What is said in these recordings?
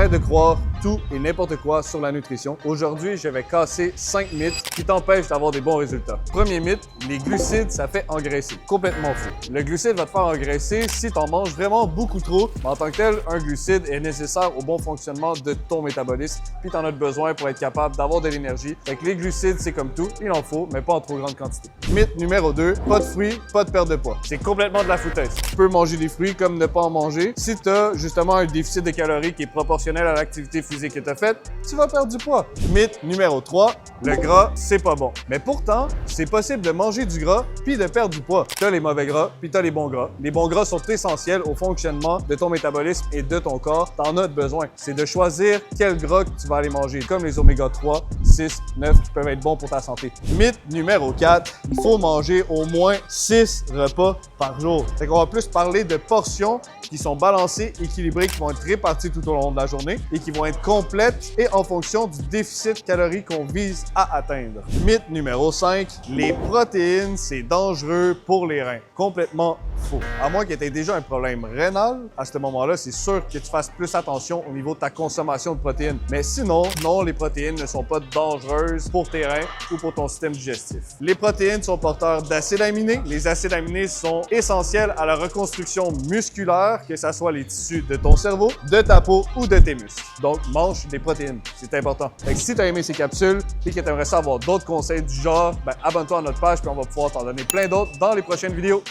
Arrête de croire tout et n'importe quoi sur la nutrition. Aujourd'hui, je vais casser 5 mythes qui t'empêchent d'avoir des bons résultats. Premier mythe, les glucides, ça fait engraisser. Complètement faux. Le glucide va te faire engraisser si tu en manges vraiment beaucoup trop. Mais en tant que tel, un glucide est nécessaire au bon fonctionnement de ton métabolisme, puis tu en as besoin pour être capable d'avoir de l'énergie. Fait que les glucides, c'est comme tout, il en faut, mais pas en trop grande quantité. Mythe numéro 2, pas de fruits, pas de perte de poids. C'est complètement de la foutaise. Tu peux manger des fruits comme ne pas en manger. Si tu as justement un déficit de calories qui est proportionnel à l'activité physique que tu as faite, tu vas perdre du poids. Mythe numéro 3, le gras, c'est pas bon. Mais pourtant, c'est possible de manger du gras puis de perdre du poids. Tu as les mauvais gras puis tu as les bons gras. Les bons gras sont essentiels au fonctionnement de ton métabolisme et de ton corps. Tu en as besoin. C'est de choisir quel gras que tu vas aller manger, comme les oméga 3, 6, 9 qui peuvent être bons pour ta santé. Mythe numéro 4, il faut manger au moins 6 repas par jour. Fait qu'on va plus parler de portions qui sont balancées, équilibrées, qui vont être réparties tout au long de la journée et qui vont être complètes et en fonction du déficit calorique qu'on vise à atteindre. Mythe numéro 5, les protéines, c'est dangereux pour les reins. Complètement faux. À moins que tu aies déjà un problème rénal, à ce moment-là, c'est sûr que tu fasses plus attention au niveau de ta consommation de protéines. Mais sinon, non, les protéines ne sont pas dangereuses pour tes reins ou pour ton système digestif. Les protéines sont porteurs d'acides aminés. Les acides aminés sont essentiels à la reconstruction musculaire, que ce soit les tissus de ton cerveau, de ta peau ou de tes muscles. Donc, mange des protéines. C'est important. Fait que si tu as aimé ces capsules et que tu aimerais savoir d'autres conseils du genre, abonne-toi à notre page puis on va pouvoir t'en donner plein d'autres dans les prochaines vidéos.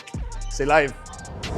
C'est live.